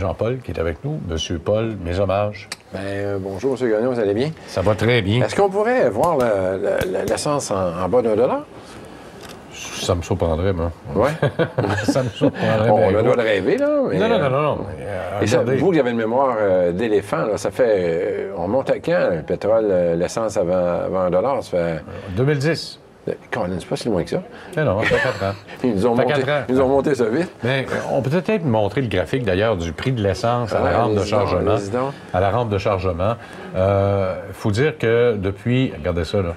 Jean-Paul qui est avec nous. Monsieur Paul, mes hommages. Bonjour, M. Gagnon, vous allez bien? Ça va très bien. Est-ce qu'on pourrait voir l'essence en bas d'$1? Ça me surprendrait, moi. Oui? Ça me surprendrait. On a le droit de rêver, là. Mais, non. Et ça, vous qui avez une mémoire d'éléphant, là, ça fait... on monte à quand, le pétrole, l'essence avant $1? Ça fait... 2010. Colin, c'est pas si loin que ça. Non, ça fait 4 ans. Ils nous ont monté ça vite. Mais on peut peut-être montrer le graphique, d'ailleurs, du prix de l'essence à la rampe de chargement. À la rampe de chargement. Il faut dire que depuis... Regardez ça, là.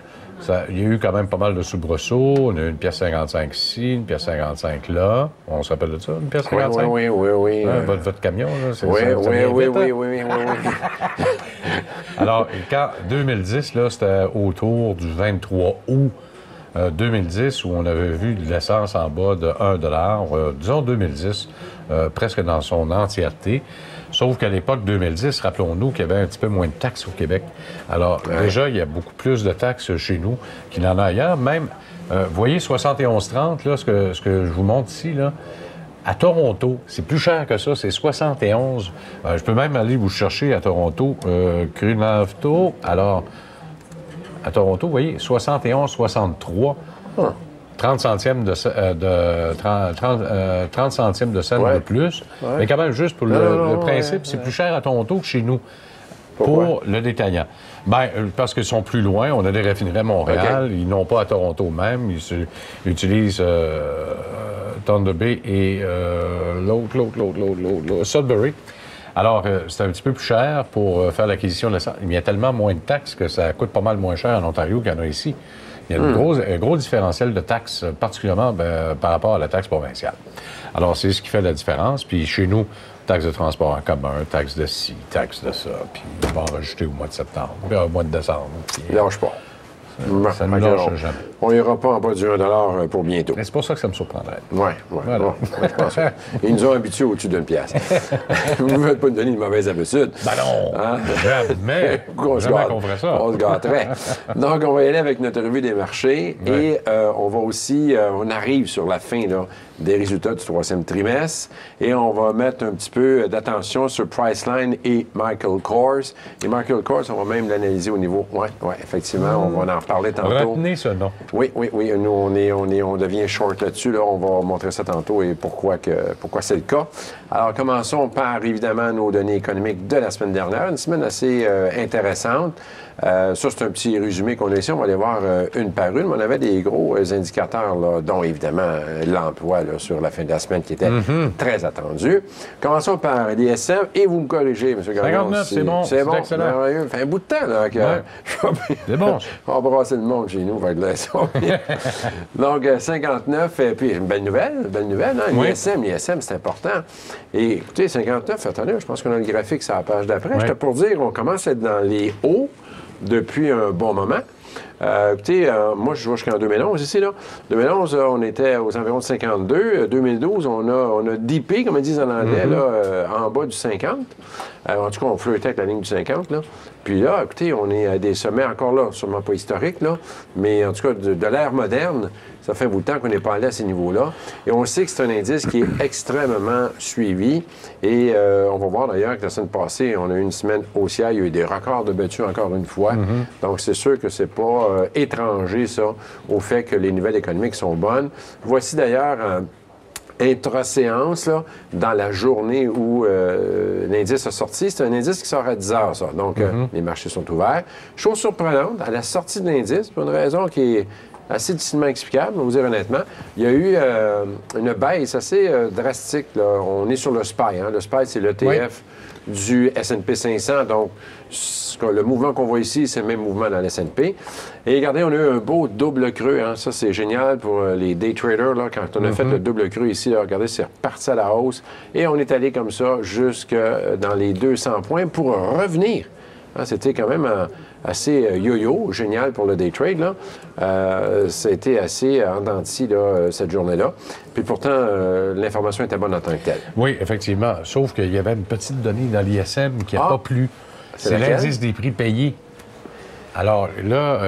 Il y a eu quand même pas mal de soubresauts. On a eu une pièce 55 ici, une pièce 55 là. On se rappelle de ça, une pièce 55? Oui. Votre camion, là, c'est oui. Alors, quand 2010, là, c'était autour du 23 août 2010, où on avait vu de l'essence en bas de $1. Disons 2010, presque dans son entièreté. Sauf qu'à l'époque 2010, rappelons-nous qu'il y avait un petit peu moins de taxes au Québec. Alors, déjà, il y a beaucoup plus de taxes chez nous qu'il en a ailleurs. Même, vous voyez, 71,30, là, ce que je vous montre ici, là, à Toronto, c'est plus cher que ça, c'est 71. Je peux même aller vous chercher à Toronto, cru nafto. Alors, à Toronto, vous voyez, 71,63. 30 centièmes de cent de plus. Mais quand même, juste pour le principe, c'est plus cher à Toronto que chez nous. Pour le détaillant. Bien, parce qu'ils sont plus loin. On a des raffineries à Montréal. Ils n'ont pas à Toronto même. Ils utilisent Thunder Bay et l'autre, Sudbury. Alors, c'est un petit peu plus cher pour faire l'acquisition de l'essence. Il y a tellement moins de taxes que ça coûte pas mal moins cher en Ontario qu'il y en a ici. Il y a un gros différentiel de taxes, particulièrement par rapport à la taxe provinciale. Alors, c'est ce qui fait la différence. Puis chez nous, taxe de transport en commun, taxe de ci, taxe de ça, puis on va en rajouter au mois de septembre, puis au mois de décembre. Puis, lâche pas. Ça ne lâche jamais. On n'ira pas en bas du $1 pour bientôt. Mais c'est pour ça que ça me surprendrait. Oui. Voilà. Bon, je pense qu'ils nous ont habitués au-dessus d'une pièce. Vous ne voulez pas nous donner une mauvaise habitude. Ben non! Hein? Jamais qu'on ferait ça. On se gâterait. Donc, on va y aller avec notre revue des marchés et on va aussi... on arrive sur la fin là, des résultats du 3e trimestre et on va mettre un petit peu d'attention sur Priceline et Michael Kors. Et Michael Kors, on va même l'analyser au niveau... Oui, effectivement, on va en reparler tantôt. Retenez ce nom. Oui. Nous, on devient short là-dessus. Là. On va montrer ça tantôt et pourquoi c'est le cas. Alors, commençons par, évidemment, nos données économiques de la semaine dernière. Une semaine assez intéressante. Ça, c'est un petit résumé qu'on a ici. On va aller voir une par une. Mais on avait des gros indicateurs, là, dont, évidemment, l'emploi là, sur la fin de la semaine qui était très attendu. Commençons par l'ISM. Et vous me corrigez, M. Gagnon. 59, c'est bon. C'est bon. Excellent. Merveilleux. Ça fait un bout de temps, là, que... C'est bon. On va brasser le monde chez nous. Va être là. Donc, 59, puis une belle nouvelle, hein? Oui. L'ISM, c'est important. Et écoutez, 59, attendez, je pense qu'on a le graphique sur la page d'après. Oui. J'étais pour dire, on commence à être dans les hauts depuis un bon moment. Écoutez, moi, je vois jusqu'en 2011 ici, là. 2011, on était aux environs de 52. 2012, on a dippé, comme ils disent en anglais, là, en bas du 50. En tout cas, on flirtait avec la ligne du 50, là. Puis là, écoutez, on est à des sommets encore là, sûrement pas historiques, là, mais en tout cas, de l'ère moderne, ça fait un bout de temps qu'on n'est pas allé à ces niveaux-là. Et on sait que c'est un indice qui est extrêmement suivi. Et on va voir d'ailleurs que la semaine passée, on a eu une semaine haussière. Il y a eu des records de battus encore une fois. Donc, c'est sûr que c'est pas étranger, ça, au fait que les nouvelles économiques sont bonnes. Voici d'ailleurs... intra-séance, là, dans la journée où l'indice a sorti. C'est un indice qui sort à 10 heures, ça. Donc, les marchés sont ouverts. Chose surprenante, à la sortie de l'indice, pour une raison qui est assez difficilement explicable, on va vous dire honnêtement, il y a eu une baisse assez drastique. Là. On est sur le SPY. Hein? Le SPY, c'est l'ETF du S&P 500. Donc, le mouvement qu'on voit ici, c'est le même mouvement dans le S&P. Et regardez, on a eu un beau double creux. Hein? Ça, c'est génial pour les day traders. Là, quand on a fait le double creux ici, là, regardez, c'est reparti à la hausse. Et on est allé comme ça jusque dans les 200 points pour revenir. Hein? C'était quand même assez yo-yo, génial pour le day trade. Là. Ça a été assez en dents de scie, là, cette journée-là. Puis pourtant, l'information était bonne en tant que telle. Oui, effectivement. Sauf qu'il y avait une petite donnée dans l'ISM qui n'a pas plu. C'est l'indice des prix payés. Alors là,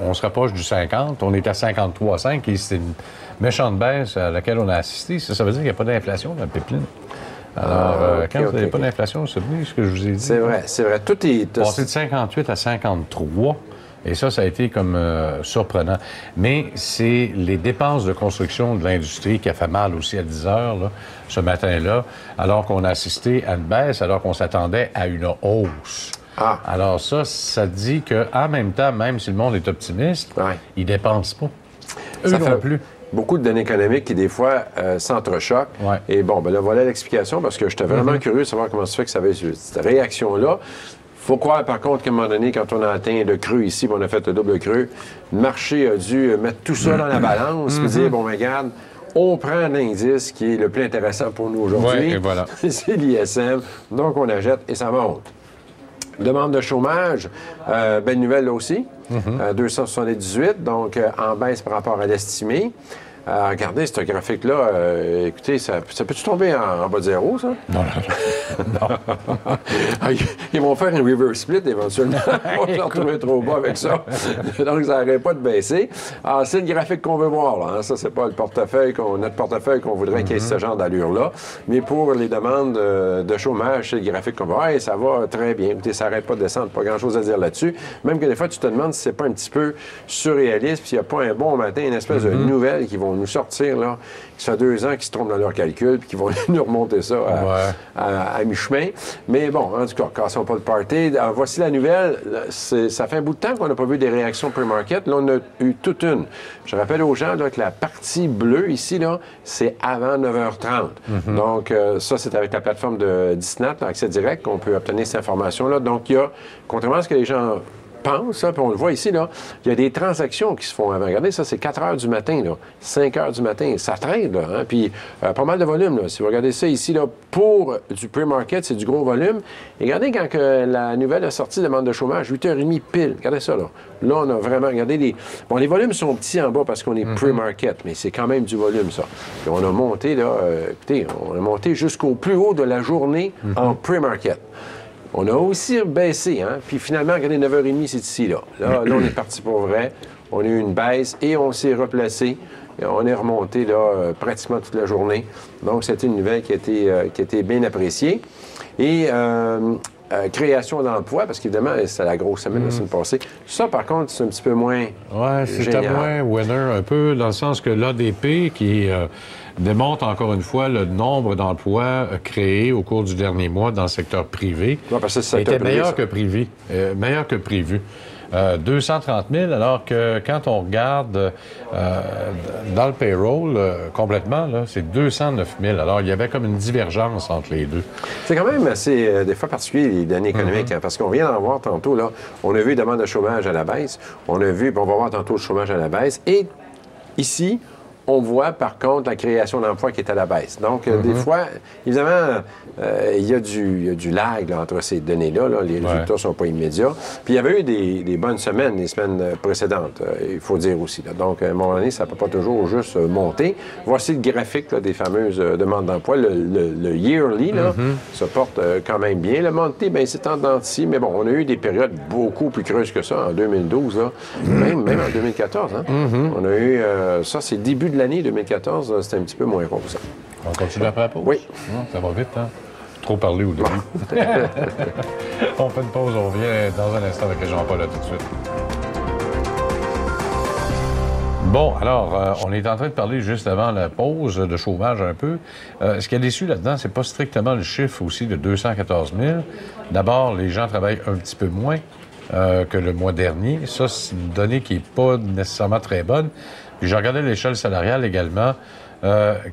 on se rapproche du 50. On est à 53,5 et c'est une méchante baisse à laquelle on a assisté. Ça veut dire qu'il n'y a pas d'inflation dans le pipeline. Alors, quand vous n'avez pas d'inflation, vous vous souvenez ce que je vous ai dit? C'est vrai, c'est vrai. Tout est... Passé de 58 à 53. Et ça a été comme surprenant. Mais c'est les dépenses de construction de l'industrie qui a fait mal aussi à 10 heures, là, ce matin-là, alors qu'on a assisté à une baisse, alors qu'on s'attendait à une hausse. Ah. Alors ça dit qu'en même temps, même si le monde est optimiste, ils ne dépensent pas. Eux non plus. Beaucoup de données économiques qui, des fois, s'entrechoquent. Ouais. Et bon, ben là, voilà l'explication, parce que j'étais vraiment curieux de savoir comment ça fait que ça avait cette réaction-là. Faut croire, par contre, qu'à un moment donné, quand on a atteint le creux ici, on a fait le double creux, le marché a dû mettre tout ça dans la balance et dire, bon, regarde, on prend l'indice qui est le plus intéressant pour nous aujourd'hui. Ouais, et voilà. C'est l'ISM, donc on achète et ça monte. Demande de chômage, belle nouvelle là aussi, 278, donc en baisse par rapport à l'estimé. Regardez, ce graphique-là, écoutez, ça peut-tu tomber en bas de zéro, ça? Non. Ils vont faire un reverse split éventuellement. On va se retrouver trop bas avec ça. Donc, ça n'arrête pas de baisser. Alors, c'est le graphique qu'on veut voir, là. Hein. Ça, c'est pas le portefeuille notre portefeuille qu'on voudrait qu'il y ait ce genre d'allure-là. Mais pour les demandes de chômage, c'est le graphique qu'on va. Ça va très bien. Écoutez, ça n'arrête pas de descendre. Pas grand-chose à dire là-dessus. Même que des fois, tu te demandes si c'est pas un petit peu surréaliste, puis s'il n'y a pas un bon matin, une espèce de nouvelle qui vont nous sortir, là, qui fait 2 ans qu'ils se trompent dans leurs calculs, puis qui vont nous remonter ça à mi-chemin. Mais bon, en tout cas, cassons pas le party. Alors, voici la nouvelle. Ça fait un bout de temps qu'on n'a pas vu des réactions pre-market. Là, on a eu toute une. Je rappelle aux gens là, que la partie bleue ici, là, c'est avant 9h30. Donc, ça, c'est avec la plateforme de Disnat, Accès Direct, qu'on peut obtenir cette information-là. Donc, il y a, contrairement à ce que les gens pense, puis on le voit ici, là, il y a des transactions qui se font avant. Regardez, ça, c'est 4 heures du matin, là, 5 heures du matin. Ça traîne, là, hein? Puis pas mal de volume, là. Si vous regardez ça ici, là, pour du pre-market, c'est du gros volume. Et regardez quand la nouvelle a sorti de demande de chômage, 8h30 pile. Regardez ça, là. Là, on a vraiment, regardez, les volumes sont petits en bas parce qu'on est pre-market, mais c'est quand même du volume, ça. Puis on a monté, là, écoutez, on a monté jusqu'au plus haut de la journée en pre-market. On a aussi baissé, hein? Puis finalement, regardez, 9h30, c'est ici, là. Là, on est parti pour vrai. On a eu une baisse et on s'est replacé. Et on est remonté, là, pratiquement toute la journée. Donc, c'était une nouvelle qui a été bien appréciée. Et création d'emplois, parce qu'évidemment, c'est la grosse semaine la semaine passée. Ça, par contre, c'est un petit peu moins c'était moins winner un peu, dans le sens que l'ADP, qui démontre encore une fois le nombre d'emplois créés au cours du dernier mois dans le secteur privé, était meilleur que prévu. Meilleur que prévu. 230 000, alors que quand on regarde dans le payroll complètement, là, c'est 209 000. Alors, il y avait comme une divergence entre les deux. C'est quand même assez, des fois, particulier, les données économiques, hein, parce qu'on vient d'en voir tantôt, là, on a vu demande de chômage à la baisse, on a vu, on va voir tantôt le chômage à la baisse, et ici, on voit, par contre, la création d'emplois qui est à la baisse. Donc, des fois, évidemment, il y a du lag là, entre ces données-là. Là. Les résultats ne sont pas immédiats. Puis, il y avait eu des bonnes semaines les semaines précédentes, il faut dire aussi. Là. Donc, à un moment donné, ça ne peut pas toujours juste monter. Voici le graphique là, des fameuses demandes d'emploi. Le yearly là, se porte quand même bien. Le monté, bien, c'est en dents de scie. Mais bon, on a eu des périodes beaucoup plus creuses que ça en 2012, là. Même en 2014. Hein. On a eu, ça, c'est le début de l'année 2014, c'était un petit peu moins rose. On continue après la pause? Oui. Non, ça va vite, hein? Trop parlé au début. On fait une pause, on revient dans un instant avec Jean-Paul là tout de suite. Bon, alors, on est en train de parler juste avant la pause de chômage un peu. Ce qui est déçu là-dedans, c'est pas strictement le chiffre aussi de 214 000. D'abord, les gens travaillent un petit peu moins que le mois dernier. Ça, c'est une donnée qui n'est pas nécessairement très bonne. Puis j'ai regardé l'échelle salariale également,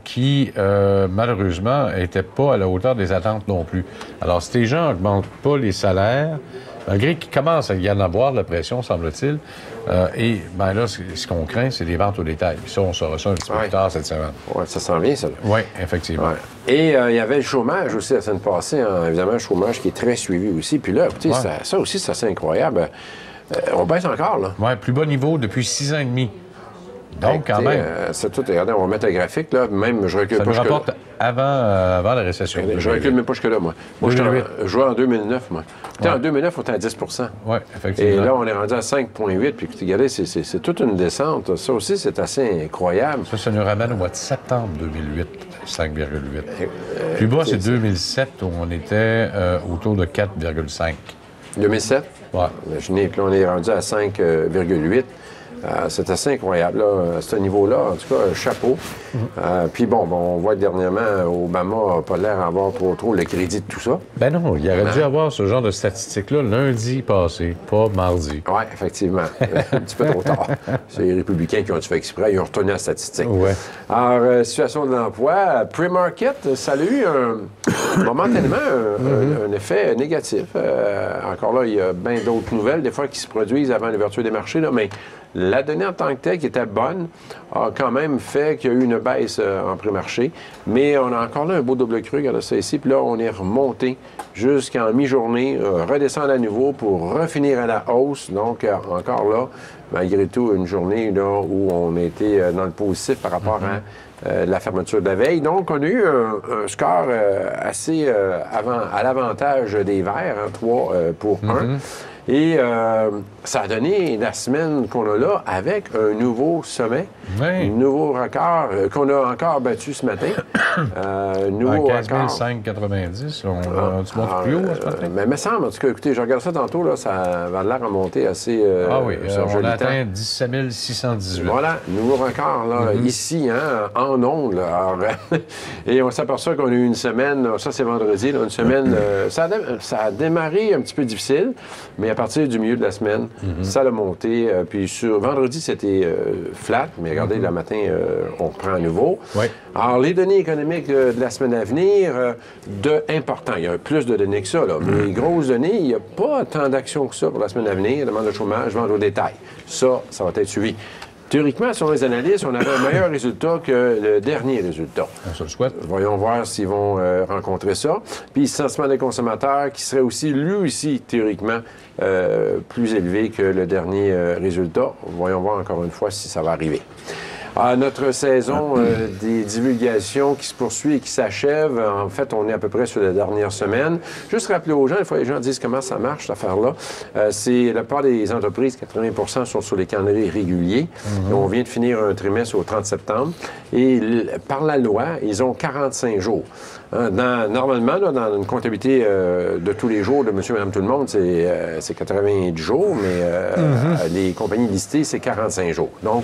qui, malheureusement, n'était pas à la hauteur des attentes non plus. Alors, si les gens n'augmentent pas les salaires, malgré qu'il commence à y en avoir de la pression, semble-t-il, et bien là, ce qu'on craint, c'est des ventes au détail. Puis ça, on saura ça un petit peu plus tard cette semaine. Oui, ça s'en vient, ça. Oui, effectivement. Ouais. Et il y avait le chômage aussi la semaine passée, hein, évidemment, le chômage qui est très suivi aussi. Puis là, écoutez, ça aussi, c'est assez incroyable. On baisse encore, là. Oui, plus bas niveau depuis 6 ans et demi. Donc, quand même. C'est tout. Regardez, on va mettre un graphique, là. Même, je recule Ça pas nous jusque-là. rapporte avant la récession. Je recule même pas jusque-là, moi. Moi, je jouais en 2009, moi. Ouais. En 2009, on était à 10 Oui, effectivement. Et là, on est rendu à 5,8. Puis, regardez, c'est toute une descente. Ça aussi, c'est assez incroyable. Ça nous ramène au mois de septembre 2008, 5,8. Plus bas, c'est 2007, où on était autour de 4,5. 2007? Oui. Imaginez que là, on est rendu à 5,8. C'est assez incroyable, là, à ce niveau-là. En tout cas, chapeau. Puis bon, on voit que dernièrement, Obama n'a pas l'air d'avoir trop le crédit de tout ça. Ben non, il aurait dû avoir ce genre de statistiques-là lundi passé, pas mardi. Oui, effectivement. Un petit peu trop tard. C'est les républicains qui ont fait exprès, ils ont retenu la statistique. Ouais. Alors, situation de l'emploi, pre-market, ça a eu momentanément un effet négatif. Encore là, il y a bien d'autres nouvelles, des fois, qui se produisent avant l'ouverture des marchés, là, mais la donnée en tant que telle, qui était bonne, a quand même fait qu'il y a eu une baisse en pré-marché. Mais on a encore là un beau double cru, regardez ça ici. Puis là, on est remonté jusqu'en mi-journée, redescendre à nouveau pour refinir à la hausse. Donc, encore là, malgré tout, une journée là, où on était dans le positif par rapport à la fermeture de la veille. Donc, on a eu un score assez à l'avantage des Verts, 3 pour 1. Et ça a donné la semaine qu'on a là avec un nouveau sommet, un nouveau record qu'on a encore battu ce matin. Nouveau 15 record. 590, on monte plus haut ce matin? Mais il me semble, en tout cas, écoutez, je regarde ça tantôt, là, ça va l'air remonter assez on a atteint 17 618. Voilà, nouveau record, là, ici, hein, en ondes. Là. Alors, et on s'aperçoit qu'on a eu une semaine, ça c'est vendredi, là, une semaine, ça a démarré un petit peu difficile, mais à partir du milieu de la semaine, ça a monté. Puis sur vendredi, c'était flat, mais regardez, le matin, on reprend à nouveau. Oui. Alors, les données économiques de la semaine à venir, important. Il y a plus de données que ça, là. Mais les grosses données, il n'y a pas tant d'actions que ça pour la semaine à venir. Demande de chômage, vente au détail. Ça va être suivi. Théoriquement, selon les analystes, on avait un meilleur résultat que le dernier résultat. On se le souhaite. Voyons voir s'ils vont rencontrer ça. Puis, le sentiment des consommateurs, qui serait aussi, lui aussi, théoriquement, plus élevé que le dernier résultat. Voyons voir encore une fois si ça va arriver. Notre saison des divulgations qui se poursuit et qui s'achève, en fait, on est à peu près sur la dernière semaine. Juste rappeler aux gens, des fois les gens disent comment ça marche, cette affaire-là. C'est la part des entreprises, 80 sont sur les calendriers réguliers. Et on vient de finir un trimestre au 30 septembre. Et par la loi, ils ont 45 jours. Normalement, là, dans une comptabilité de tous les jours de monsieur, madame, tout le monde, c'est 90 jours, mais les compagnies listées, c'est 45 jours. Donc,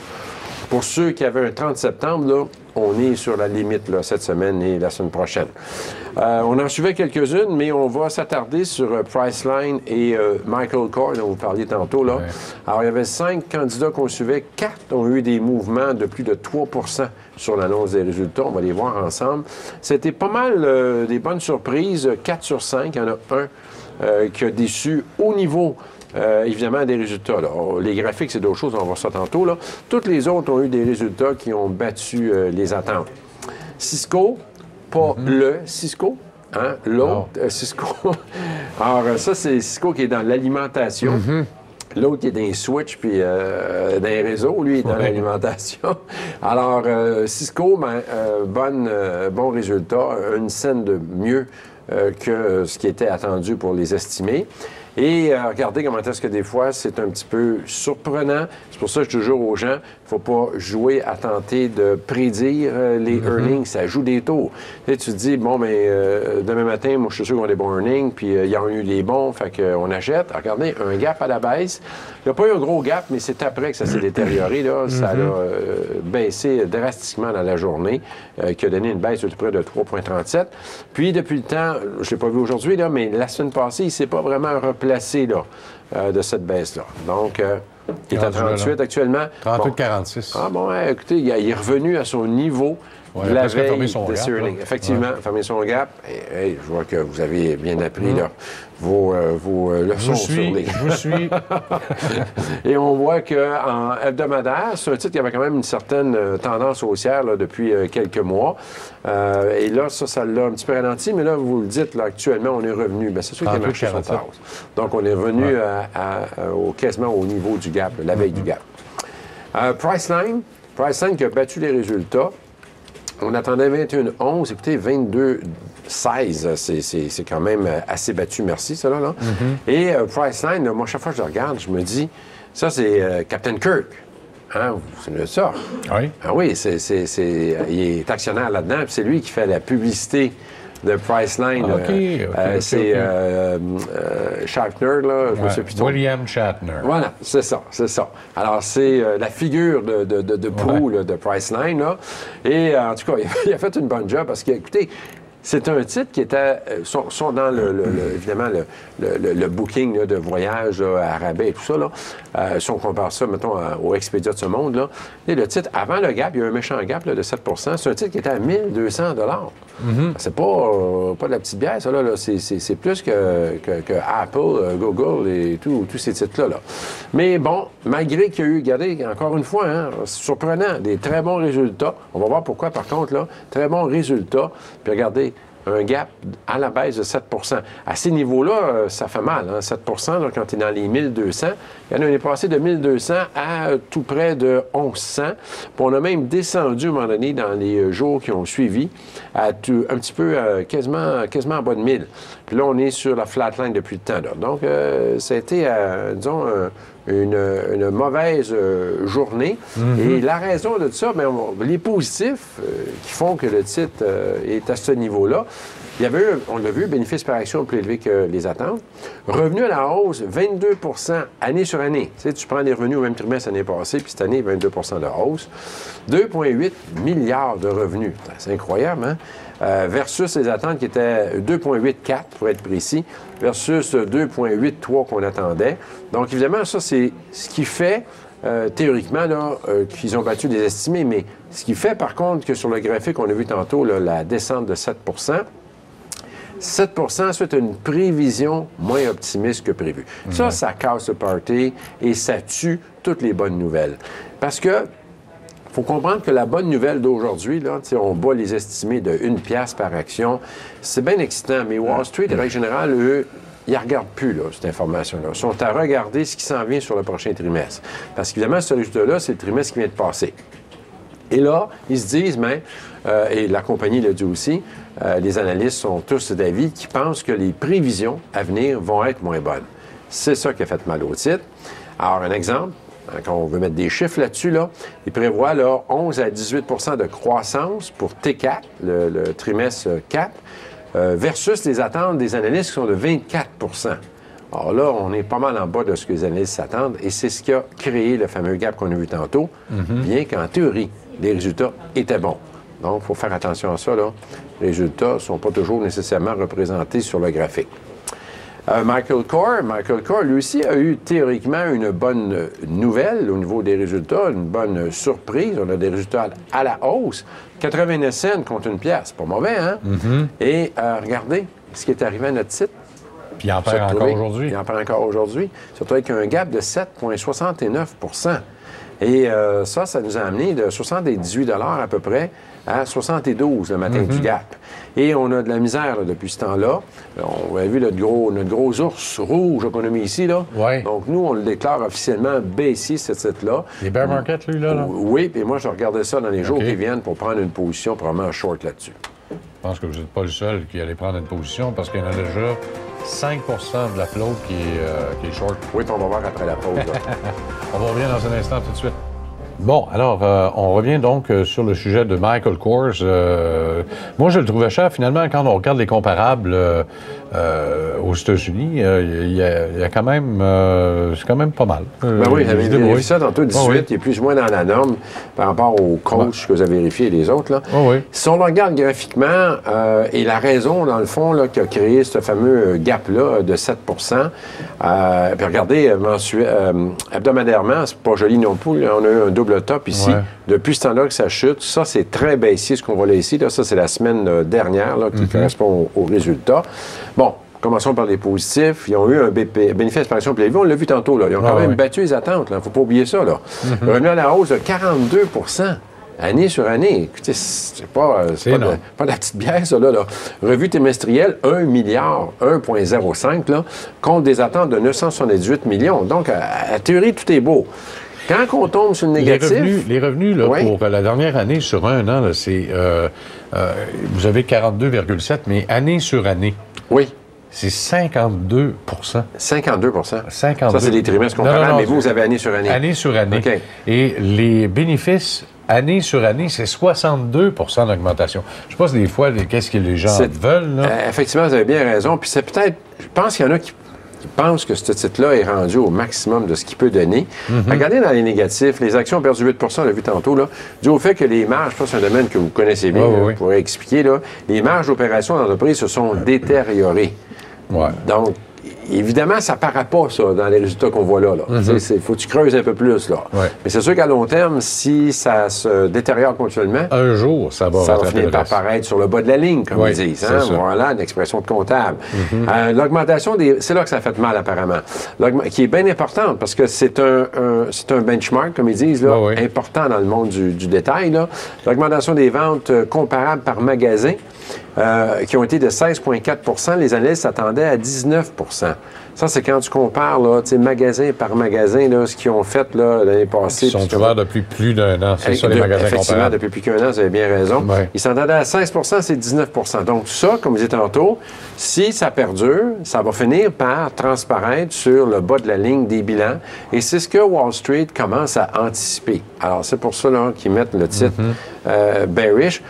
pour ceux qui avaient un 30 septembre, là, on est sur la limite là, cette semaine et la semaine prochaine. On en suivait quelques-unes, mais on va s'attarder sur Priceline et Michael Kors, dont vous parliez tantôt. Là. Ouais. Alors, il y avait 5 candidats qu'on suivait. 4 ont eu des mouvements de plus de 3 sur l'annonce des résultats. On va les voir ensemble. C'était pas mal des bonnes surprises. 4 sur 5, il y en a un qui a déçu au niveau évidemment, des résultats. Là. Les graphiques, c'est d'autres choses, on va voir ça tantôt. Là. Toutes les autres ont eu des résultats qui ont battu les attentes. Cisco, pas le Cisco, hein? L'autre Cisco. Alors, ça, c'est Cisco qui est dans l'alimentation. L'autre qui est dans les switches puis dans les réseaux, lui, il est dans l'alimentation. Alors, Cisco, bon résultat, une scène de mieux que ce qui était attendu pour les estimer. Et regardez comment est-ce que des fois, c'est un petit peu surprenant. C'est pour ça que je dis toujours aux gens, il ne faut pas jouer à tenter de prédire les earnings. Ça joue des tours. Tu te dis, bon, mais demain matin, moi, je suis sûr qu'on a des bons earnings, puis il y en a eu des bons, fait qu'on achète. Regardez, un gap à la baisse. Il n'y a pas eu un gros gap, mais c'est après que ça s'est détérioré. Là. Ça a baissé drastiquement dans la journée, qui a donné une baisse de près de 3,37. Puis, depuis le temps, je ne l'ai pas vu aujourd'hui, là, mais la semaine passée, il ne s'est pas vraiment replacé là, de cette baisse-là. Donc, il est à 38 actuellement. 38,46. Ah bon, écoutez, il est revenu à son niveau de la veille de Sterling. Effectivement, fermé son gap. Et, je vois que vous avez bien appris là, vos leçons sur les... Je vous suis. Et on voit qu'en hebdomadaire, c'est un titre qui avait quand même une certaine tendance haussière là, depuis quelques mois. Et là, ça l'a un petit peu ralenti, mais là, vous le dites, là, actuellement, on est revenu. Bien, c'est sûr que les marchés sont en hausse. Donc, on est revenu quasiment au niveau du gap, la veille du gap. Priceline, Priceline qui a battu les résultats. On attendait 21,11. Écoutez, 22,16. C'est quand même assez battu, merci, ça, là. Et Priceline, moi, chaque fois que je le regarde, je me dis, ça, c'est Captain Kirk. Hein? Vous savez ça? Oui. Ah oui, il est actionnaire là-dedans, puis c'est lui qui fait la publicité de Priceline. C'est Shatner, là, je me souviens plus. William Shatner. Voilà, c'est ça. Alors, c'est la figure de proue là, de Priceline, là. Et en tout cas, il a fait une bonne job parce que, écoutez, c'est un titre qui était, sont dans évidemment, le booking là, de voyage là, à rabais et tout ça. Là. Si on compare ça, mettons, au Expedia de ce monde, là, et le titre, avant le gap, il y a un méchant gap là, de 7 c'est un titre qui était à 1 200 C'est pas de la petite bière, ça. Là. C'est plus que Apple, Google et tous ces titres-là. Là. Mais bon, malgré qu'il y a eu, regardez, encore une fois, hein, surprenant, des très bons résultats. On va voir pourquoi, par contre, là, très bons résultats. Puis regardez, un gap à la baisse de 7 À ces niveaux-là, ça fait mal, hein, 7 là, quand tu es dans les 1200. Il y en a, on est passé de 1200 à tout près de 1100. Puis on a même descendu, à un moment donné, dans les jours qui ont suivi, à un petit peu, quasiment en bas de 1000. Puis là, on est sur la flatline depuis le temps. Là. Donc, ça a été, disons, une mauvaise journée. Et la raison de ça, bien, les positifs qui font que le titre est à ce niveau-là, il y avait eu, on l'a vu, bénéfice par action plus élevé que les attentes. Revenu à la hausse, 22 année sur année. Tu sais, tu prends les revenus au même trimestre l'année passée, puis cette année, 22 de hausse. 2,8 milliards de revenus. C'est incroyable, hein? Versus les attentes qui étaient 2,84 pour être précis, versus 2,83 qu'on attendait. Donc, évidemment, ça, c'est ce qui fait, théoriquement, là, qu'ils ont battu des estimés, mais ce qui fait, par contre, que sur le graphique, on a vu tantôt là, la descente de 7 7 c'est une prévision moins optimiste que prévu. Ça casse le party et ça tue toutes les bonnes nouvelles. Parce que il faut comprendre que la bonne nouvelle d'aujourd'hui, là, on bat les estimés de 1 piastre par action. C'est bien excitant, mais Wall Street, en règle générale, eux, ils ne regardent plus là, cette information-là. Ils sont à regarder ce qui s'en vient sur le prochain trimestre. Parce qu'évidemment, ce résultat-là, c'est le trimestre qui vient de passer. Et là, ils se disent, mais, et la compagnie l'a dit aussi, les analystes sont tous d'avis qui pensent que les prévisions à venir vont être moins bonnes. C'est ça qui a fait mal au titre. Alors, un exemple, quand on veut mettre des chiffres là-dessus, là, ils prévoient là, 11 à 18 de croissance pour T4, le trimestre 4, versus les attentes des analystes qui sont de 24 Alors là, on est pas mal en bas de ce que les analystes s'attendent, et c'est ce qui a créé le fameux gap qu'on a vu tantôt, bien qu'en théorie, les résultats étaient bons. Donc, il faut faire attention à ça, là. Les résultats ne sont pas toujours nécessairement représentés sur le graphique. Michael Kors, lui aussi, a eu théoriquement une bonne nouvelle au niveau des résultats, une bonne surprise. On a des résultats à la hausse. 89 cents contre 1 piastre. C'est pas mauvais, hein? Et regardez ce qui est arrivé à notre site. Puis il en perd encore aujourd'hui. Il en perd encore aujourd'hui. Surtout avec un gap de 7,69 Et ça nous a amené de 78 à peu près à 72 le matin du gap. Et on a de la misère là, depuis ce temps-là. On a vu notre gros ours rouge qu'on a mis ici. Là. Ouais. Donc, nous, on le déclare officiellement baissier, ce titre-là. Les bear market, lui, là? Oui, puis moi, je regardais ça dans les jours qui viennent pour prendre une position probablement short là-dessus. Je pense que vous n'êtes pas le seul qui allait prendre une position parce qu'il y en a déjà 5 de la flotte qui est short. Oui, puis on va voir après la pause. On va revenir dans un instant tout de suite. Bon, alors, on revient donc sur le sujet de Michael Kors. Moi, je le trouvais cher. Finalement, quand on regarde les comparables aux États-Unis, il y a quand même... c'est quand même pas mal. Ben oui, j'avais vérifié ça tantôt, 18. Oui. Il est plus ou moins dans la norme par rapport aux coachs que vous avez vérifiés et les autres. Là. Oui. Si on le regarde graphiquement, et la raison, dans le fond, là, qui a créé ce fameux gap-là de 7 puis regardez, hebdomadairement, c'est pas joli non plus. Là, on a eu un double top ici. Ouais. Depuis ce temps-là que ça chute. Ça, c'est très baissier, ce qu'on voit là ici. Là. Ça, c'est la semaine dernière là, qui correspond aux résultats. Bon, commençons par les positifs. Ils ont eu un bénéfice par action plus élevé. On l'a vu tantôt. Là. Ils ont quand même battu les attentes. Il ne faut pas oublier ça. Là. Revenu à la hausse de 42 année sur année. Écoutez, c'est pas de la petite bière, ça, là. Revue trimestrielle, 1 milliard, 1,05, là, contre des attentes de 978 millions. Donc, à théorie, tout est beau. Quand on tombe sur le négatif... Les revenus là, pour la dernière année sur un an, là, c'est... vous avez 42,7, mais année sur année. Oui. C'est 52 52 52. Ça, c'est les trimestres comparables, mais vous avez année sur année. Année sur année. Okay. Et les bénéfices, année sur année, c'est 62 d'augmentation. Je ne sais pas si des fois, qu'est-ce que les gens veulent. Là. Effectivement, vous avez bien raison. Puis c'est peut-être... Je pense qu'il y en a qui pensent que ce titre-là est rendu au maximum de ce qu'il peut donner. Regardez dans les négatifs, les actions ont perdu 8 on l'a vu tantôt, là, dû au fait que les marges, je pense que c'est un domaine que vous connaissez bien, vous pourrez expliquer, là, les marges d'opération d'entreprise se sont détériorées. Ouais. Donc, évidemment, ça ne paraît pas, ça, dans les résultats qu'on voit là. Il faut que tu creuses un peu plus, là. Ouais. Mais c'est sûr qu'à long terme, si ça se détériore continuellement... Un jour, ça va finir par apparaître sur le bas de la ligne, comme ils disent. Hein? Voilà, une expression de comptable. L'augmentation des... C'est là que ça fait mal, apparemment. Qui est bien importante, parce que c'est un benchmark, comme ils disent, là, important dans le monde du détail. L'augmentation des ventes comparables par magasin, qui ont été de 16,4 les analystes s'attendaient à 19 Ça, c'est quand tu compares là, magasin par magasin, là, ce qu'ils ont fait l'année passée. Ils sont ouverts depuis plus d'un an, c'est ça les magasins effectivement, depuis plus qu'un an, vous avez bien raison. Ouais. Ils s'attendaient à 16 c'est 19 Donc ça, comme je disais tantôt, si ça perdure, ça va finir par transparaître sur le bas de la ligne des bilans. Et c'est ce que Wall Street commence à anticiper. Alors, c'est pour ça qu'ils mettent le titre bearish.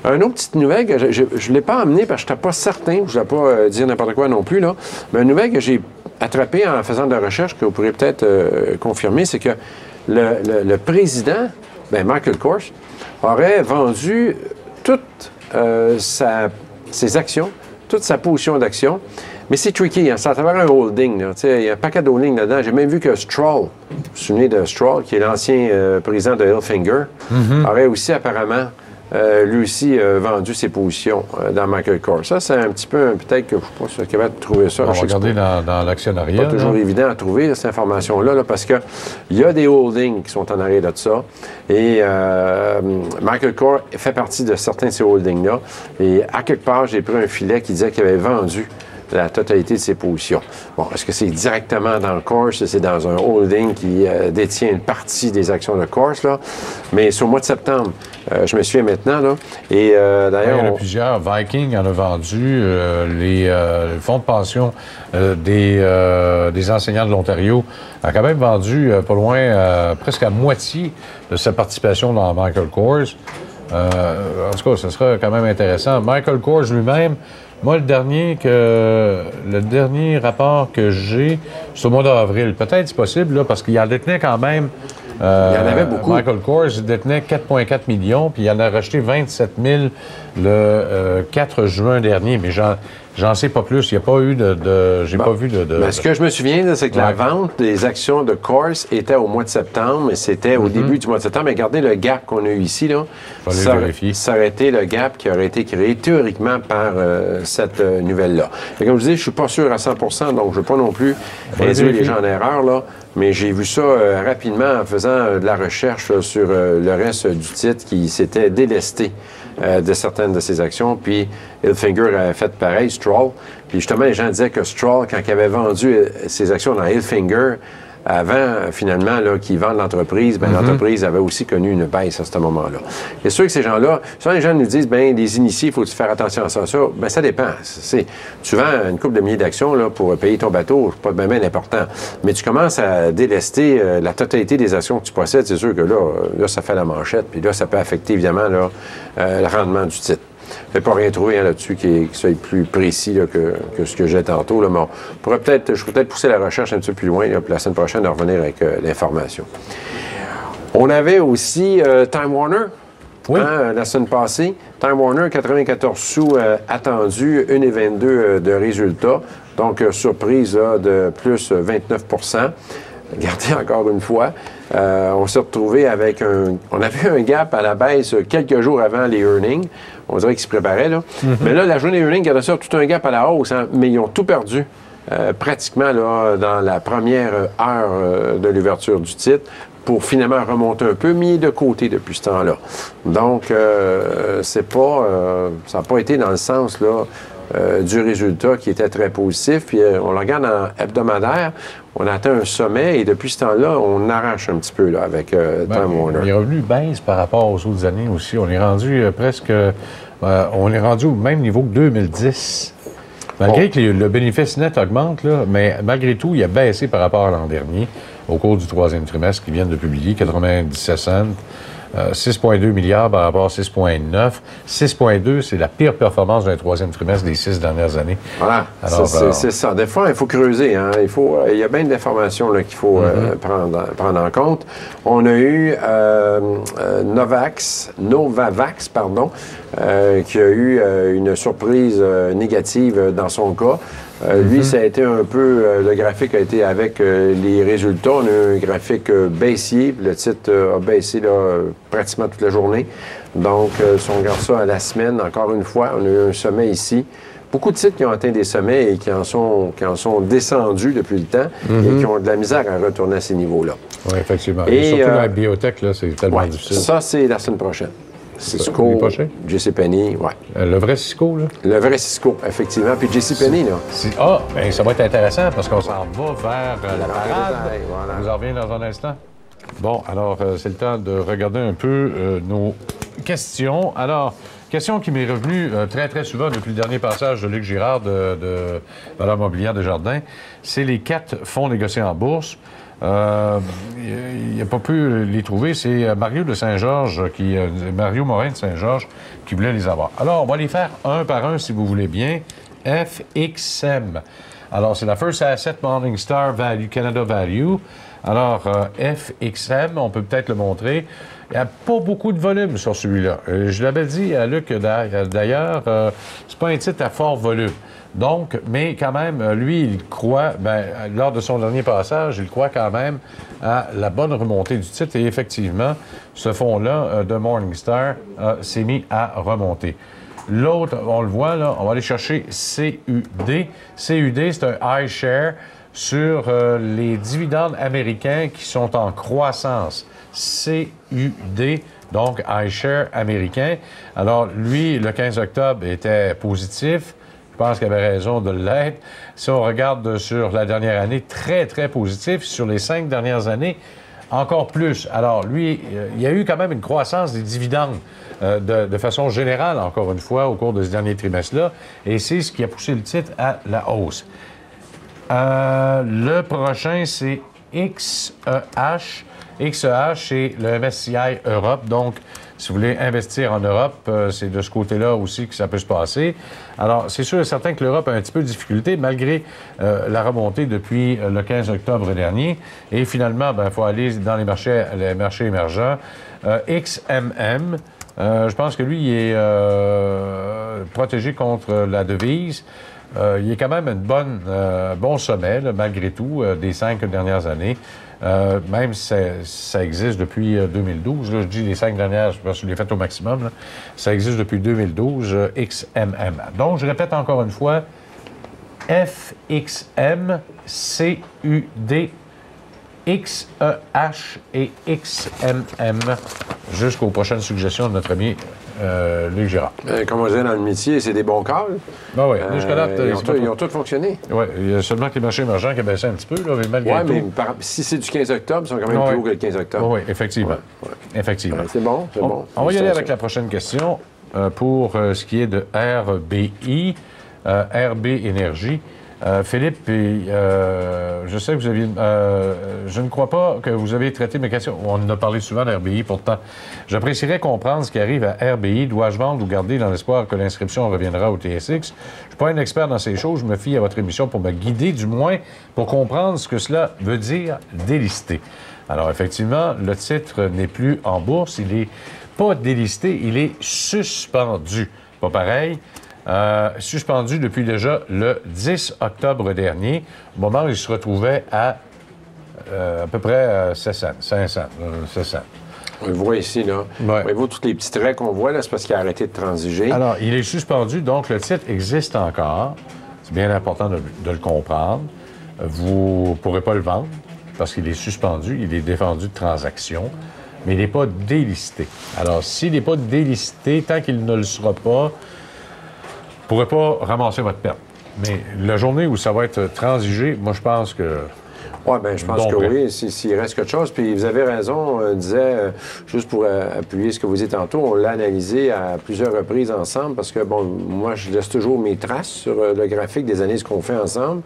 Une autre petite nouvelle que je ne l'ai pas amenée parce que je n'étais pas certain, je ne voulais pas dire n'importe quoi non plus, là, mais une nouvelle que j'ai attrapée en faisant de la recherche, que vous pourrez peut-être confirmer, c'est que le président, Michael Kors, aurait vendu toutes ses actions, toute sa position d'action. Mais c'est tricky, hein? C'est à travers un holding. Il y a un paquet de holding là-dedans. J'ai même vu que Stroll, vous vous souvenez de Stroll, qui est l'ancien président de Hilfiger, aurait aussi apparemment... lui aussi vendu ses positions dans Michael Kors. Ça, c'est un petit peu, peut-être que je ne suis pas sûr qu'il va trouver ça. On va regarder dans l'actionnariat. C'est pas toujours évident à trouver, cette information-là, parce qu'il y a des holdings qui sont en arrière de ça. Et Michael Kors fait partie de certains de ces holdings-là. Et à quelque part, j'ai pris un filet qui disait qu'il avait vendu la totalité de ses positions. Bon, est-ce que c'est directement dans le Kors? C'est dans un holding qui détient une partie des actions de Kors, là. Mais c'est au mois de septembre, je me souviens maintenant, là. Et d'ailleurs... Il y en a plusieurs. Viking en a vendu. Les fonds de pension des enseignants de l'Ontario a quand même vendu pas loin, presque à moitié de sa participation dans Michael Kors. En tout cas, ce sera quand même intéressant. Michael Kors lui-même, moi, le dernier rapport que j'ai, c'est au mois d'avril. Peut-être c'est possible, là, parce qu'il en détenait quand même... il y en avait beaucoup. Michael Kors détenait 4,4 millions, puis il en a racheté 27 000 le 4 juin dernier. Mais j'en sais pas plus. Il n'y a pas eu j'ai pas vu de... Mais ce que je me souviens, c'est que la vente des actions de Kors était au mois de septembre, et c'était au début du mois de septembre. Mais regardez le gap qu'on a eu ici, là. Ça aurait été le gap qui aurait été créé théoriquement par cette nouvelle-là. Et comme je dis, je ne suis pas sûr à 100 donc je ne veux pas non plus réduire les gens en erreur, là. Mais j'ai vu ça rapidement en faisant de la recherche là, sur le reste du titre qui s'était délesté de certaines de ses actions. Puis Hilfiger avait fait pareil, Stroll. Puis justement, les gens disaient que Stroll, quand il avait vendu ses actions dans Hilfiger, avant, finalement, qu'ils vendent l'entreprise, l'entreprise avait aussi connu une baisse à ce moment-là. C'est sûr que ces gens-là, souvent les gens nous disent, les initiés, il faut faire attention à ça. Ça dépend. Tu vends une couple de milliers d'actions là, pour payer ton bateau, c'est pas bien important. Mais tu commences à délester la totalité des actions que tu possèdes, c'est sûr que là, ça fait la manchette, puis là, ça peut affecter, évidemment, le rendement du titre. Je n'ai pas rien trouvé là-dessus qui soit plus précis là, que ce que j'ai tantôt. Là. Mais je pourrais peut-être pousser la recherche un petit peu plus loin, là, puis la semaine prochaine, de revenir avec l'information. On avait aussi Time Warner. Oui. La semaine passée. Time Warner, 94 sous attendu, 1,22 de résultats. Donc, surprise là, de plus 29 Regardez encore une fois, on s'est retrouvé avec on avait un gap à la baisse quelques jours avant les earnings. On dirait qu'ils se préparaient, là. Mais là, la journée earnings, il y a ça tout un gap à la hausse, hein, mais ils ont tout perdu pratiquement là, dans la première heure de l'ouverture du titre pour finalement remonter un peu, mis de côté depuis ce temps-là. Donc, ça n'a pas été dans le sens là, du résultat qui était très positif. Puis on le regarde en hebdomadaire, on a atteint un sommet et depuis ce temps-là, on arrache un petit peu là, avec Time Warner. Les revenus baissent par rapport aux autres années aussi. On est rendu on est rendu au même niveau que 2010. Malgré que le bénéfice net augmente, là, mais malgré tout, il a baissé par rapport à l'an dernier au cours du troisième trimestre qu'ils viennent de publier, 97 cents. 6,2 milliards par rapport à 6,9. 6,2, c'est la pire performance d'un troisième trimestre des 6 dernières années. Voilà, c'est ça. Des fois, il faut creuser. Hein? Il y a bien d'informations qu'il faut prendre en compte. On a eu Novavax, qui a eu une surprise négative dans son cas. Lui, ça a été un peu... le graphique a été avec les résultats. On a eu un graphique baissier. Le titre a baissé là, pratiquement toute la journée. Donc, si on regarde ça à la semaine, encore une fois, on a eu un sommet ici. Beaucoup de titres qui ont atteint des sommets et qui en sont descendus depuis le temps et qui ont de la misère à retourner à ces niveaux-là. Oui, effectivement. Et surtout dans la biotech, là, c'est tellement difficile. Ça, c'est la semaine prochaine. Cisco, JCPenney, oui. Le vrai Cisco, là? Le vrai Cisco, effectivement. Puis JCPenney, là. Bien, ça va être intéressant parce qu'on s'en va vers la parade. Voilà. On vous en revient dans un instant. Bon, alors, c'est le temps de regarder un peu nos questions. Alors, question qui m'est revenue très, très souvent depuis le dernier passage de Luc Girard de Valeurs mobilières Desjardins, c'est les 4 fonds négociés en bourse. Il n'a pas pu les trouver. C'est Mario de Saint-Georges, Mario Morin de Saint-Georges, qui voulait les avoir. Alors, on va les faire un par un, si vous voulez bien. FXM. Alors, c'est la First Asset Morningstar Value, Canada Value. Alors, FXM, on peut peut-être le montrer. Il n'y a pas beaucoup de volume sur celui-là. Je l'avais dit à Luc, d'ailleurs, c'est pas un titre à fort volume. Donc, mais quand même, lui, il croit, lors de son dernier passage, il croit quand même à la bonne remontée du titre. Et effectivement, ce fonds-là de Morningstar s'est mis à remonter. L'autre, on le voit là, on va aller chercher CUD. CUD, c'est un iShare sur les dividendes américains qui sont en croissance. CUD, donc iShare américain. Alors, lui, le 15 octobre, était positif. Je pense qu'il avait raison de l'être. Si on regarde sur la dernière année, très, très positif. Sur les 5 dernières années, encore plus. Alors, lui, il y a eu quand même une croissance des dividendes de façon générale, encore une fois, au cours de ce dernier trimestre-là. Et c'est ce qui a poussé le titre à la hausse. Le prochain, c'est XEH. XEH, c'est le MSCI Europe. Donc, si vous voulez investir en Europe, c'est de ce côté-là aussi que ça peut se passer. Alors, c'est sûr et certain que l'Europe a un petit peu de difficulté, malgré la remontée depuis le 15 octobre dernier. Et finalement, il faut aller dans les marchés émergents. XMM, je pense que lui, il est protégé contre la devise. Il est quand même un bon sommet, là, malgré tout, des 5 dernières années. Même si ça existe depuis 2012. Là, je dis les 5 dernières, parce que je l'ai fait au maximum. Là. Ça existe depuis 2012, XMM. Donc, je répète encore une fois, FXM, CUD, XEH et XMM, jusqu'aux prochaines suggestions de notre ami Luc Girard. Comme on disait dans le métier, c'est des bons calls. Ben oui, jusqu'à-là, ils ont tous fonctionné. Oui, il y a seulement que les marchés émergents qui ont baissé un petit peu, là, mais malgré tout. Oui, mais si c'est du 15 octobre, ils sont quand même plus hauts que le 15 octobre. Oui, effectivement. Effectivement. C'est bon, c'est bon. On va y aller avec la prochaine question pour ce qui est de RBI, RB Énergie. Philippe, je sais que vous aviez... je ne crois pas que vous avez traité mes questions. On en a parlé souvent d'RBI, pourtant. J'apprécierais comprendre ce qui arrive à RBI. Dois-je vendre ou garder dans l'espoir que l'inscription reviendra au TSX? Je ne suis pas un expert dans ces choses. Je me fie à votre émission pour me guider, du moins, pour comprendre ce que cela veut dire délisté. Alors, effectivement, le titre n'est plus en bourse. Il n'est pas délisté, il est suspendu. Pas pareil. Suspendu depuis déjà le 10 octobre dernier, au moment où il se retrouvait à peu près 500. On le voit ici, là. Ouais. Voyez-vous tous les petits traits qu'on voit, là, c'est parce qu'il a arrêté de transiger. Alors, il est suspendu, donc le titre existe encore. C'est bien important de le comprendre. Vous ne pourrez pas le vendre parce qu'il est suspendu, il est défendu de transaction, mais il n'est pas délisté. Alors, s'il n'est pas délisté, tant qu'il ne le sera pas, pourrez pas ramasser votre perte. Mais la journée où ça va être transigé, moi, je pense que... Oui, bien, je pense que oui, s'il reste quelque chose. Puis vous avez raison, on disait, juste pour appuyer ce que vous dites tantôt, on l'a analysé à plusieurs reprises ensemble parce que, bon, moi, je laisse toujours mes traces sur le graphique des analyses qu'on fait ensemble.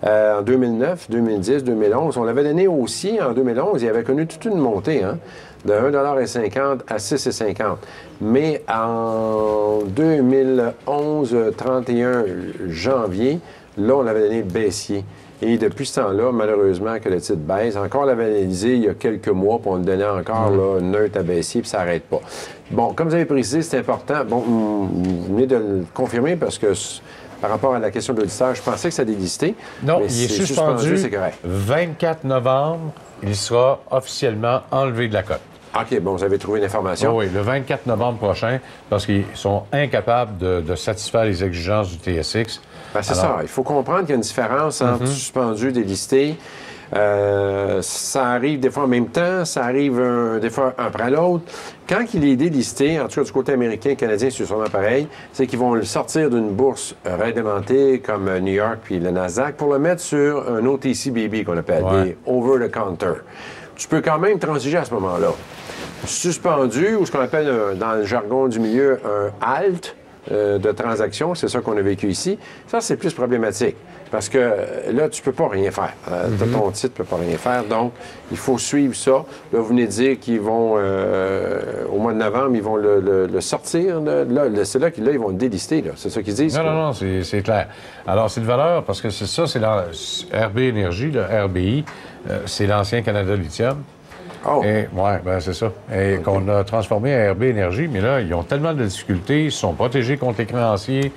En 2009, 2010, 2011, on l'avait donné aussi en 2011, il avait connu toute une montée, hein, de 1,50 à 6,50. Mais en 2011, 31 janvier, là, on l'avait donné baissier. Et depuis ce temps-là, malheureusement, que le titre baisse. Encore, on l'avait analysé il y a quelques mois, puis on le donnait encore là, neutre à baissier, puis ça n'arrête pas. Bon, comme vous avez précisé, c'est important. Bon, vous venez de le confirmer parce que par rapport à la question de l'auditeur, je pensais que ça délisté. Non, mais il est suspendu. C'est correct. 24 novembre, il sera officiellement enlevé de la cote. OK, bon, vous avez trouvé une information. Oui, le 24 novembre prochain, parce qu'ils sont incapables de satisfaire les exigences du TSX. Ben, c'est ça. Il faut comprendre qu'il y a une différence entre suspendu et délisté. Ça arrive des fois en même temps, ça arrive des fois un après l'autre. Quand il est délisté, en tout cas du côté américain, canadien, c'est sûrement pareil, c'est qu'ils vont le sortir d'une bourse réglementée comme New York puis le Nasdaq pour le mettre sur un OTCBB qu'on appelle des over-the-counter. Tu peux quand même transiger à ce moment-là. Suspendu, ou ce qu'on appelle dans le jargon du milieu un halt de transaction, c'est ça qu'on a vécu ici, ça c'est plus problématique. Parce que là, tu peux pas rien faire. Ton titre ne peut pas rien faire. Donc, il faut suivre ça. Là, vous venez de dire qu'ils vont, au mois de novembre, ils vont le sortir. Là, c'est là qu'ils vont le délister. C'est ça qu'ils disent. Non, c'est clair. Alors, c'est de valeur, parce que c'est ça, c'est dans RB Énergie, le RBI, c'est l'ancien Canada Lithium. Oh. Oui, bien, c'est ça. Et qu'on a transformé en RB Énergie, mais là, ils ont tellement de difficultés, ils sont protégés contre les créanciers.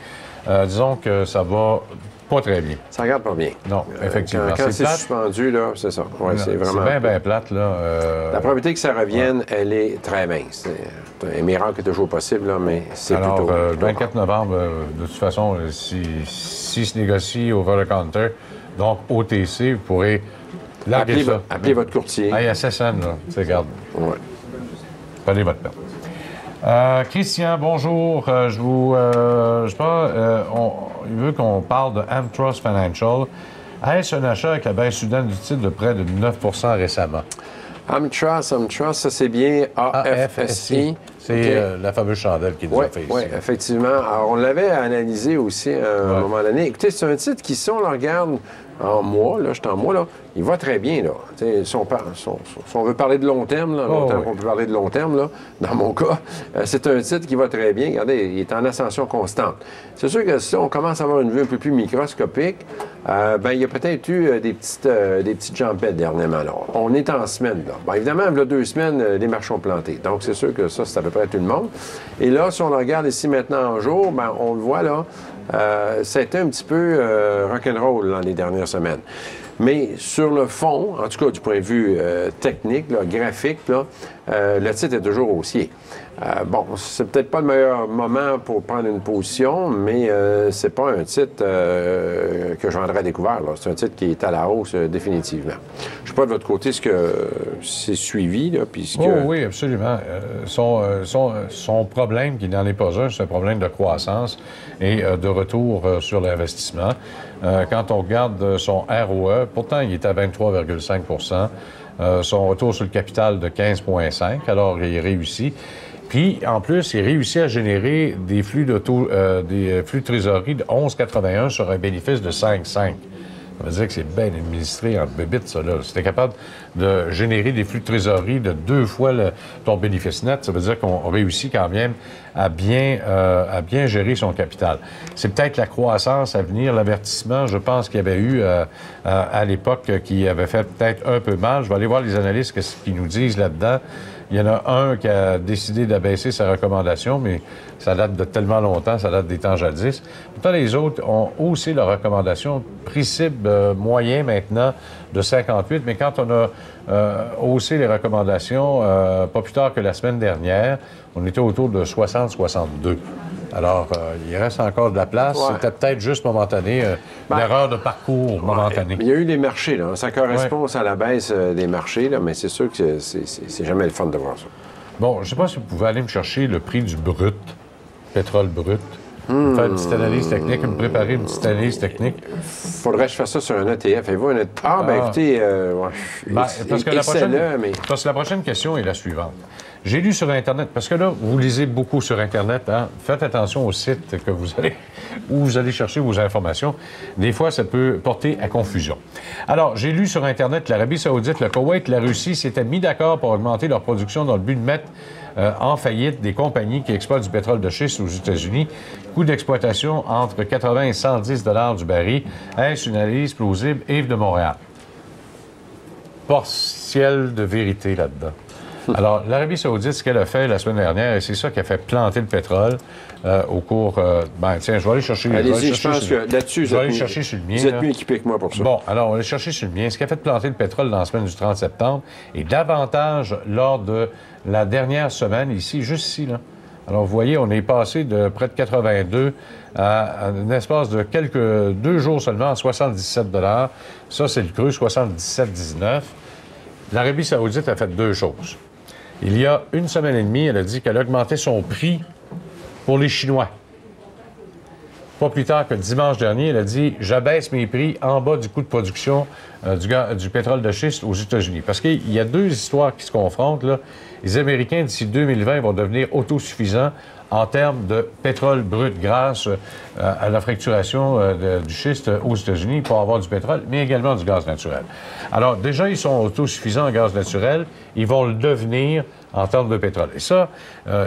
Disons que ça va pas très bien. Ça regarde pas bien. Non, effectivement. Quand c'est suspendu, là, c'est ça. Ouais, c'est vraiment... C'est bien plate, là. La probabilité que ça revienne, elle est très mince. Un miracle est toujours possible, là, mais c'est plutôt... Alors, 24 novembre, de toute façon, si se négocie over the counter, donc OTC, vous pourrez... Appelez votre courtier. Hey, à 7 cents, là. C'est garde. Ouais. Prenez votre perte. Christian, bonjour. Je pense, il veut qu'on parle de AmTrust Financial. Est-ce un achat avec la baisse soudaine du titre de près de 9 récemment? AmTrust, ça c'est bien AFSI. C'est la fameuse chandelle qui nous a fait ici. Oui, effectivement. Alors, on l'avait analysé aussi à un moment donné. Écoutez, c'est un titre qui, si on le regarde en mois, là, j'étais en mois, là, il va très bien, là. Si on veut parler de long terme, là, on peut parler de long terme, là, dans mon cas, c'est un titre qui va très bien. Regardez, il est en ascension constante. C'est sûr que si on commence à avoir une vue un peu plus microscopique, il y a peut-être eu des petites jambettes dernièrement, là. On est en semaine, là. Bon, évidemment, il y a 2 semaines, les marchés ont planté. Donc, c'est sûr que ça, c'est à peu près tout le monde. Et là, si on le regarde ici maintenant en jour, on le voit, là, ça a été un petit peu rock'n'roll dans les dernières semaines. Mais sur le fond, en tout cas du point de vue technique, là, graphique, là, le titre est toujours haussier. C'est peut-être pas le meilleur moment pour prendre une position, mais c'est pas un titre que je vendrais à découvert. C'est un titre qui est à la hausse définitivement. Je ne sais pas de votre côté ce que c'est suivi, là, puisque... Oh, oui, absolument. Son problème, qui n'en est pas un, c'est un problème de croissance et de retour sur l'investissement. Quand on regarde son ROE, pourtant, il est à 23,5 son retour sur le capital de 15,5 alors il réussit. Puis, en plus, il réussit à générer des flux de trésorerie de 11,81 sur un bénéfice de 5,5. Ça veut dire que c'est bien administré en bébites, ça, là. Si t'es capable de générer des flux de trésorerie de 2 fois ton bénéfice net, ça veut dire qu'on réussit quand même à bien gérer son capital. C'est peut-être la croissance à venir, l'avertissement, je pense qu'il y avait eu à l'époque qui avait fait peut-être un peu mal. Je vais aller voir les analystes, qu'est-ce qu'ils nous disent là-dedans. Il y en a un qui a décidé d'abaisser sa recommandation, mais ça date de tellement longtemps, ça date des temps jadis. Pourtant, les autres ont haussé leur recommandation, prix cible moyen maintenant de 58, mais quand on a haussé les recommandations, pas plus tard que la semaine dernière, on était autour de 60-62. Alors, il reste encore de la place. Ouais. C'était peut-être juste momentané, l'erreur de parcours momentanée. Il y a eu des marchés, là. Ça correspond à la baisse des marchés, là, mais c'est sûr que c'est jamais le fun de voir ça. Bon, je ne sais pas si vous pouvez aller me chercher le prix du brut, pétrole brut. Faire une petite analyse technique, me préparer une petite analyse technique. Faudrait que je fasse ça sur un ETF. Et vous, un ETF? Écoutez, parce que la prochaine question est la suivante. J'ai lu sur Internet, parce que là, vous lisez beaucoup sur Internet, hein? Faites attention au site où vous allez chercher vos informations. Des fois, ça peut porter à confusion. Alors, j'ai lu sur Internet que l'Arabie saoudite, le Koweït, la Russie s'étaient mis d'accord pour augmenter leur production dans le but de mettre en faillite des compagnies qui exploitent du pétrole de schiste aux États-Unis. Coût d'exploitation entre 80 et 110 $ du baril. Est-ce une analyse plausible? Yves de Montréal. Partiel de vérité là-dedans. Alors, l'Arabie saoudite, ce qu'elle a fait la semaine dernière, et c'est ça qui a fait planter le pétrole au cours... tiens, je vais aller chercher... Allez-y, je pense que là-dessus, je vais aller chercher sur le mien. Vous êtes mieux équipé que moi pour ça. Bon, alors, on va aller chercher sur le mien. Ce qui a fait planter le pétrole dans la semaine du 30 septembre et davantage lors de la dernière semaine, ici, juste ici, là. Alors, vous voyez, on est passé de près de 82 à un espace de 2 jours seulement à 77 $. Ça, c'est le cru, 77,19 $. L'Arabie saoudite a fait deux choses. Il y a une semaine et demie, elle a dit qu'elle a augmenté son prix pour les Chinois. Pas plus tard que dimanche dernier, elle a dit « J'abaisse mes prix en bas du coût de production du pétrole de schiste aux États-Unis. » Parce qu'il y a deux histoires qui se confrontent, là. Les Américains, d'ici 2020, vont devenir autosuffisants en termes de pétrole brut grâce à la fracturation du schiste aux États-Unis pour avoir du pétrole, mais également du gaz naturel. Alors, déjà, ils sont autosuffisants en gaz naturel. Ils vont le devenir en termes de pétrole. Et ça,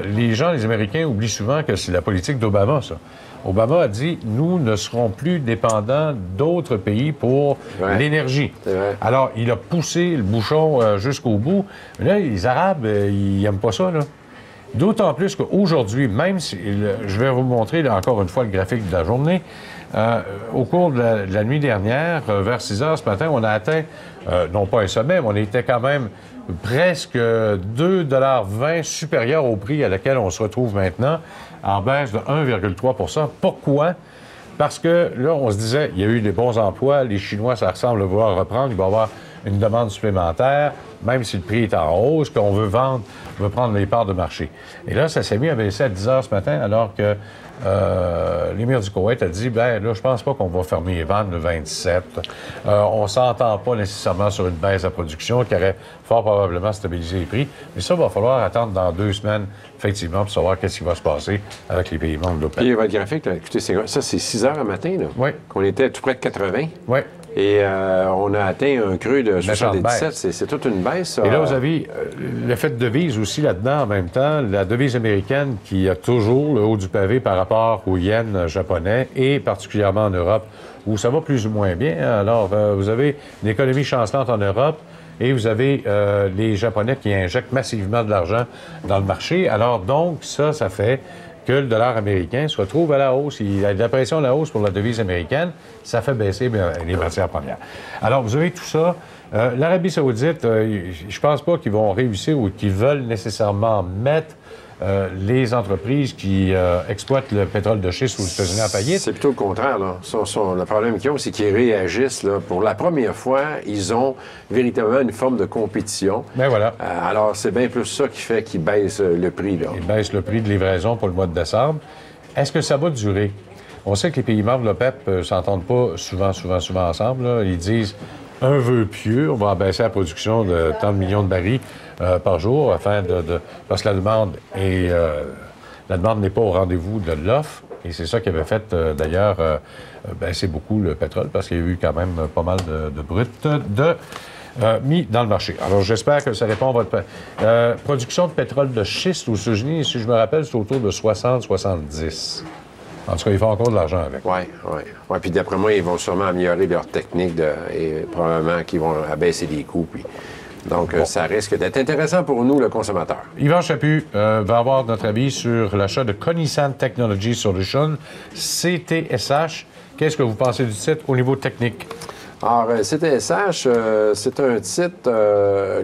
les Américains oublient souvent que c'est la politique d'Obama, ça. Obama a dit, nous ne serons plus dépendants d'autres pays pour l'énergie. Alors, il a poussé le bouchon jusqu'au bout. Mais là, les Arabes, ils n'aiment pas ça, là. D'autant plus qu'aujourd'hui, même si... je vais vous montrer là, encore une fois le graphique de la journée. Au cours de la nuit dernière, vers 6 heures ce matin, on a atteint, non pas un sommet, mais on était quand même presque 2,20 $ supérieur au prix à laquelle on se retrouve maintenant, en baisse de 1,3 %. Pourquoi? Parce que là, on se disait, il y a eu des bons emplois, les Chinois, ça ressemble vouloir reprendre, il va y avoir une demande supplémentaire, même si le prix est en hausse, qu'on veut vendre, on veut prendre les parts de marché. Et là, ça s'est mis à baisser à 10 heures ce matin, alors que l'émir du Koweït a dit, bien là, je pense pas qu'on va fermer les ventes le 27. On s'entend pas nécessairement sur une baisse de production qui aurait fort probablement stabilisé les prix. Mais ça, il va falloir attendre dans 2 semaines, effectivement, pour savoir qu'est-ce qui va se passer avec les pays membres de l'OPEP. Puis votre graphique, là, écoutez, ça, c'est 6 heures le matin, là, oui. Qu'on était tout près de 80. Oui. Et on a atteint un creux de 77. C'est toute une baisse, ça. Et là, vous avez l'effet de devise aussi là-dedans en même temps. La devise américaine qui a toujours le haut du pavé par rapport au yen japonais et particulièrement en Europe où ça va plus ou moins bien. Alors, vous avez une économie chancelante en Europe et vous avez les Japonais qui injectent massivement de l'argent dans le marché. Alors, donc, ça fait que le dollar américain se retrouve à la hausse. Il y a de la pression à la hausse pour la devise américaine. Ça fait baisser les matières premières. Alors, vous avez tout ça. L'Arabie saoudite, je pense pas qu'ils vont réussir ou qu'ils veulent nécessairement mettre les entreprises qui exploitent le pétrole de schiste aux États-Unis en faillite. C'est plutôt le contraire, là. Le problème qu'ils ont, c'est qu'ils réagissent, là. Pour la première fois, ils ont véritablement une forme de compétition. Bien voilà. Alors, c'est bien plus ça qui fait qu'ils baissent le prix, là. Ils baissent le prix de livraison pour le mois de décembre. Est-ce que ça va durer? On sait que les pays membres de l'OPEP ne s'entendent pas souvent ensemble, là. Ils disent un vœu pieux, on va abaisser la production de tant de millions de barils par jour afin parce que la demande n'est pas au rendez-vous de l'offre. Et c'est ça qui avait fait, d'ailleurs, baisser beaucoup le pétrole parce qu'il y a eu quand même pas mal de brut mis dans le marché. Alors, j'espère que ça répond à votre... production de pétrole de schiste aux États-Unis, si je me rappelle, c'est autour de 60-70. En tout cas, ils font encore de l'argent avec. Oui. Puis d'après moi, ils vont sûrement améliorer leur technique et probablement qu'ils vont abaisser les coûts. Puis... Donc, ça risque d'être intéressant pour nous, le consommateur. Yvan Chaput va avoir notre avis sur l'achat de Conisant Technology Solutions, CTSH. Qu'est-ce que vous pensez du titre au niveau technique? Alors, CTSH, c'est un titre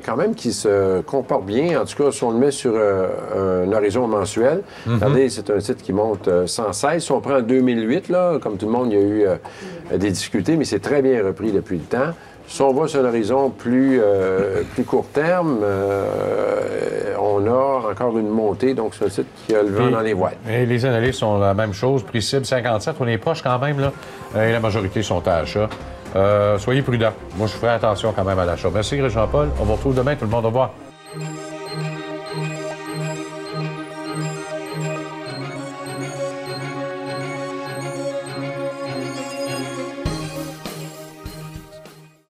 quand même qui se comporte bien. En tout cas, si on le met sur un horizon mensuel, regardez, c'est un titre qui monte sans cesse. Si on prend 2008, là, comme tout le monde, il y a eu des difficultés, mais c'est très bien repris depuis le temps. Si on va sur l'horizon plus court terme, on a encore une montée, donc c'est un titre qui a le vent dans les voiles. Et les analystes sont la même chose. Prix cible 57, on est proche quand même, là. Et la majorité sont à achat. Soyez prudents. Moi, je ferai attention quand même à l'achat. Merci, Jean-Paul. On vous retrouve demain. Tout le monde, au revoir.